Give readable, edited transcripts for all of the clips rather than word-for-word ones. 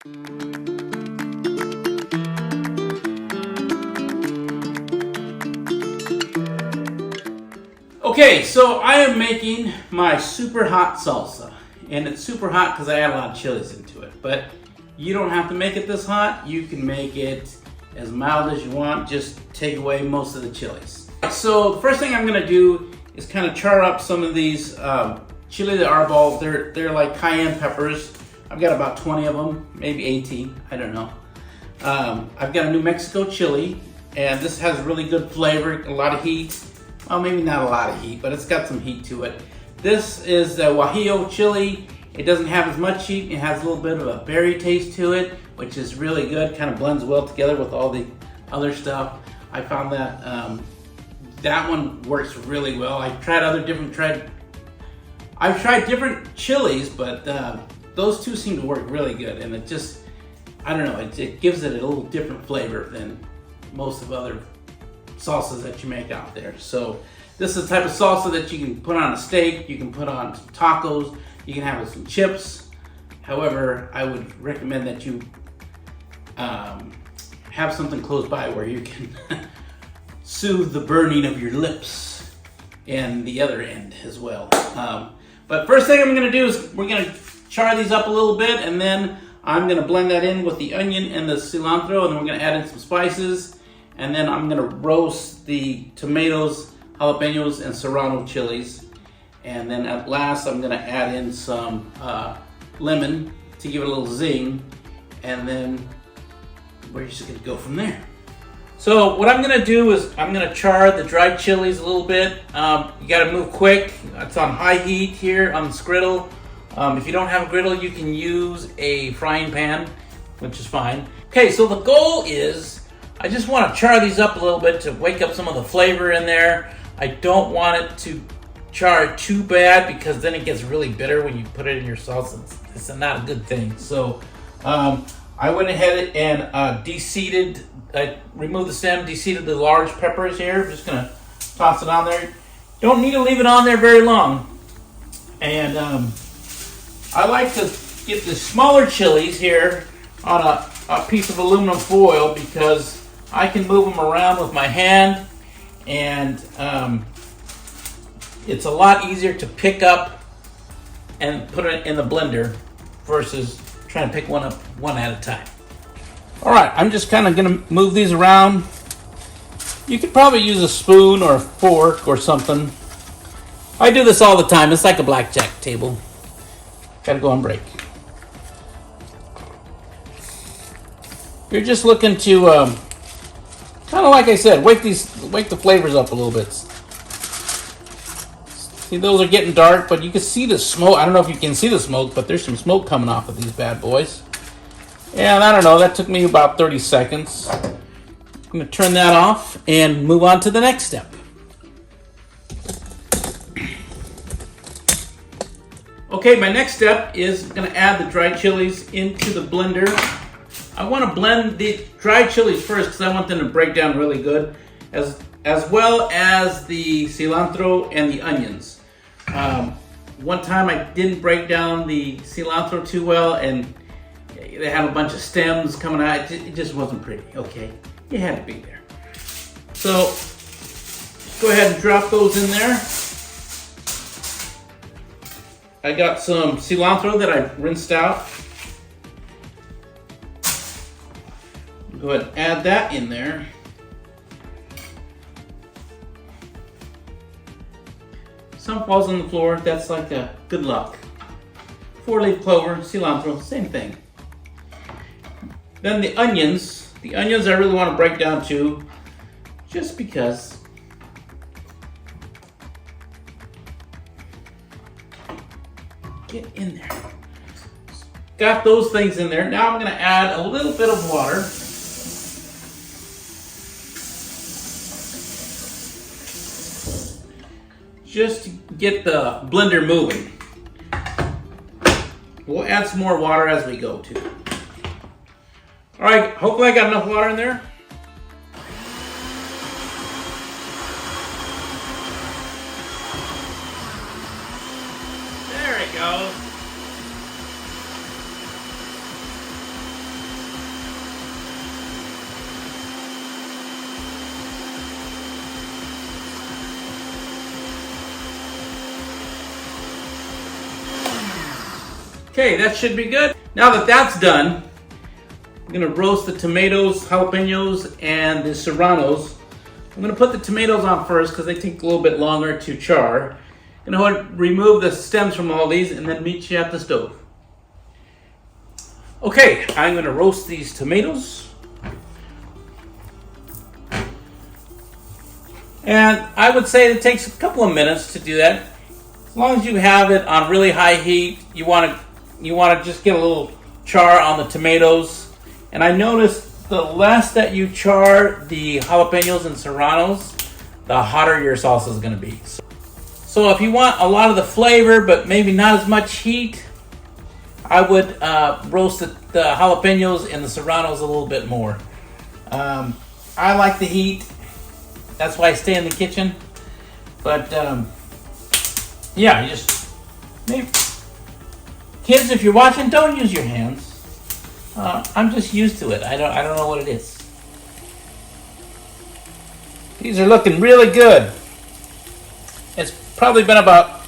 Okay, so I am making my super hot salsa. And it's super hot because I add a lot of chilies into it. But you don't have to make it this hot. You can make it as mild as you want. Just take away most of the chilies. So the first thing I'm gonna do is kind of char up some of these chile de arbol. They're like cayenne peppers. I've got about 20 of them, maybe 18, I don't know. I've got a New Mexico chili, and this has really good flavor, a lot of heat. Well, maybe not a lot of heat, but it's got some heat to it. This is the Guajillo chili. It doesn't have as much heat. It has a little bit of a berry taste to it, which is really good. Kind of blends well together with all the other stuff. I found that that one works really well. I've tried different chilies, but those two seem to work really good. And it just, I don't know, it gives it a little different flavor than most of other salsas that you make out there. So this is the type of salsa that you can put on a steak, you can put on some tacos, you can have with some chips. However, I would recommend that you have something close by where you can soothe the burning of your lips and the other end as well. But first thing I'm gonna do is we're gonna char these up a little bit, and then I'm gonna blend that in with the onion and the cilantro, and then we're gonna add in some spices. And then I'm gonna roast the tomatoes, jalapeños, and serrano chilies. And then at last, I'm gonna add in some lemon to give it a little zing. And then we're just gonna go from there. So what I'm gonna do is I'm gonna char the dried chilies a little bit. You gotta move quick. It's on high heat here on the griddle. If you don't have a griddle, you can use a frying pan, which is fine. Okay, so the goal is I just want to char these up a little bit to wake up some of the flavor in there. I don't want it to char too bad because then it gets really bitter when you put it in your salsa. It's not a good thing. So I went ahead and de-seeded, removed the stem, de-seeded the large peppers here. I'm just going to toss it on there. Don't need to leave it on there very long. And I like to get the smaller chilies here on a piece of aluminum foil because I can move them around with my hand, and it's a lot easier to pick up and put it in the blender versus trying to pick one up one at a time. All right, I'm just kind of going to move these around. You could probably use a spoon or a fork or something. I do this all the time. It's like a blackjack table. Got to go on break. You're just looking to kind of like I said, wake the flavors up a little bit. See, those are getting dark, but you can see the smoke. I don't know if you can see the smoke, but there's some smoke coming off of these bad boys. And I don't know, that took me about 30 seconds. I'm going to turn that off and move on to the next step. Okay, my next step is going to add the dried chilies into the blender. I want to blend the dried chilies first because I want them to break down really good, as well as the cilantro and the onions. One time I didn't break down the cilantro too well, and they had a bunch of stems coming out. It just wasn't pretty, okay? It had to be there. So, go ahead and drop those in there. I got some cilantro that I rinsed out. Go ahead and add that in there. Some falls on the floor, that's like a good luck. 4-leaf clover, cilantro, same thing. Then the onions I really want to break down too, just because. Get in there. Got those things in there. Now I'm going to add a little bit of water. Just to get the blender moving. We'll add some more water as we go too. All right, hopefully I got enough water in there. There it goes. Okay, that should be good. Now that that's done, I'm gonna roast the tomatoes, jalapenos, and the serranos. I'm gonna put the tomatoes on first because they take a little bit longer to char. I'm gonna remove the stems from all these and then meet you at the stove. Okay, I'm gonna roast these tomatoes. And I would say it takes a couple of minutes to do that. As long as you have it on really high heat, you want to just get a little char on the tomatoes. And I noticed the less that you char the jalapenos and serranos, the hotter your salsa is going to be. So if you want a lot of the flavor, but maybe not as much heat, I would roast the jalapenos and the serranos a little bit more. I like the heat. That's why I stay in the kitchen. But yeah, you just maybe kids, if you're watching, don't use your hands. I'm just used to it. I don't know what it is. These are looking really good. It's probably been about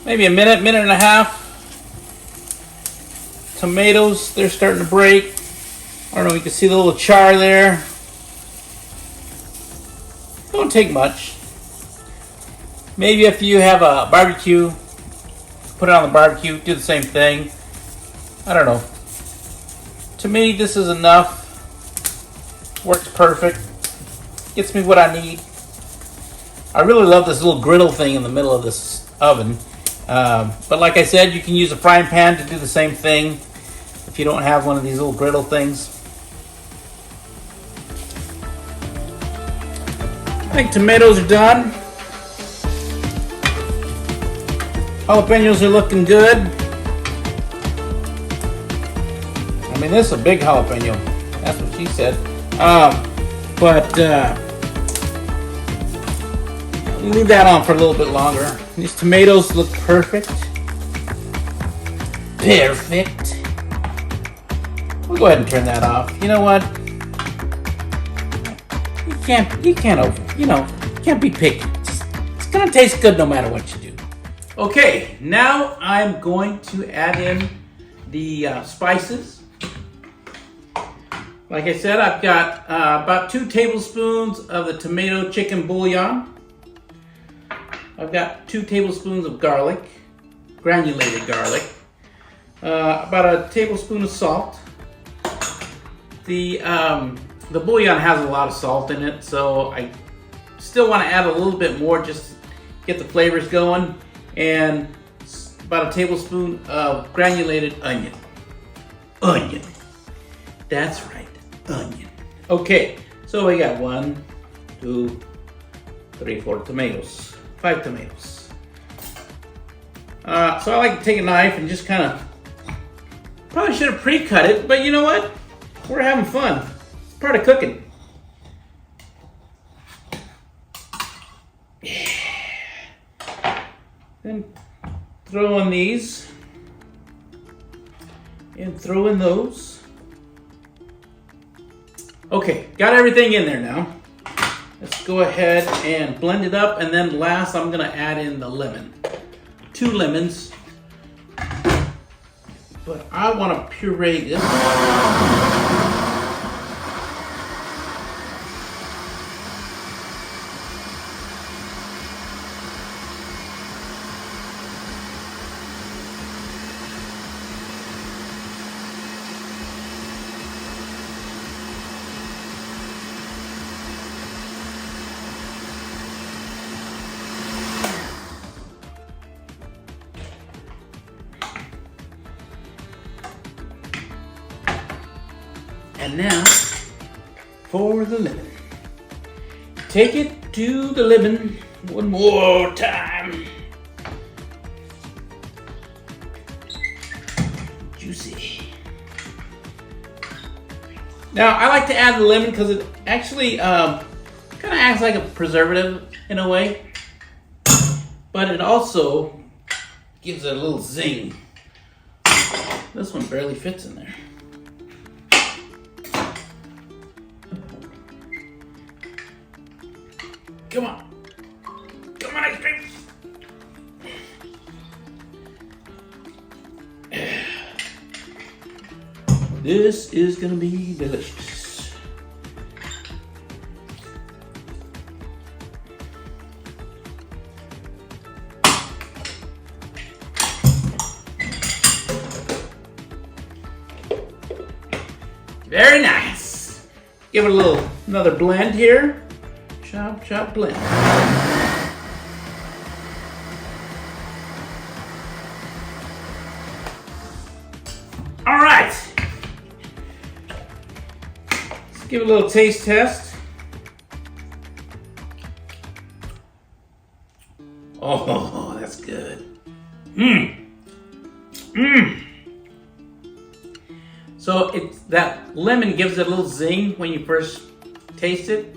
maybe a minute and a half. Tomatoes, they're starting to break. I don't know, you can see the little char there. Don't take much. Maybe if you have a barbecue, put it on the barbecue, do the same thing. I don't know. To me, this is enough. Works perfect. Gets me what I need. I really love this little griddle thing in the middle of this oven. But like I said, you can use a frying pan to do the same thing if you don't have one of these little griddle things. I think tomatoes are done. Jalapenos are looking good. I mean, this is a big jalapeno. That's what she said. Leave that on for a little bit longer. These tomatoes look perfect. Perfect. We'll go ahead and turn that off. You know what? You can't be picky. It's gonna taste good no matter what you do. Okay, now I'm going to add in the spices. Like I said, I've got about 2 tablespoons of the tomato chicken bouillon. I've got 2 tablespoons of garlic, granulated garlic. About a tablespoon of salt. The bouillon has a lot of salt in it, so I still want to add a little bit more just to get the flavors going. And about a tablespoon of granulated onion. Onion. That's right, onion. Okay, so we got 1, 2, 3, 4 tomatoes. 5 tomatoes. So I like to take a knife and just kind of, probably should have pre-cut it, but you know what? We're having fun. It's part of cooking. Then throw in these and throw in those. Okay, got everything in there now. Let's go ahead and blend it up, and then last I'm gonna add in the lemon. 2 lemons. But I want to puree this. And now for the lemon. Take it to the lemon one more time. Juicy. Now I like to add the lemon because it actually kind of acts like a preservative in a way, but it also gives it a little zing. This one barely fits in there. Come on. Come on, ice cream. This is gonna be delicious. Very nice. Give it another blend here. Chop, chop, blend. All right. Let's give it a little taste test. Oh, that's good. So that lemon gives it a little zing when you first taste it,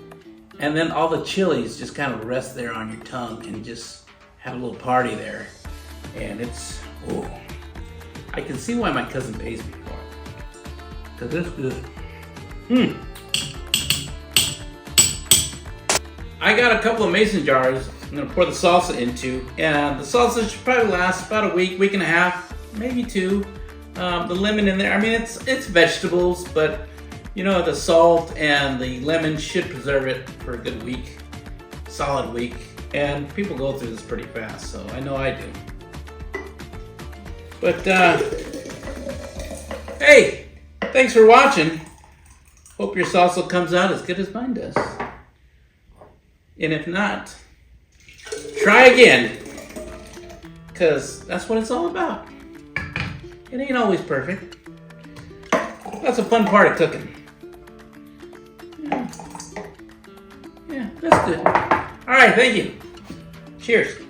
and then all the chilies just kind of rest there on your tongue and just have a little party there. And it's, oh, I can see why my cousin pays me for it, because it's good. I got a couple of mason jars I'm gonna pour the salsa into, and the salsa should probably last about a week and a half, maybe two. The lemon in there, I mean, it's vegetables, but you know, the salt and the lemon should preserve it for a good week, solid week. And people go through this pretty fast, so I know I do. But hey, thanks for watching. Hope your salsa comes out as good as mine does. And if not, try again, because that's what it's all about. It ain't always perfect. That's a fun part of cooking. Yeah, that's good. All right, thank you. Cheers.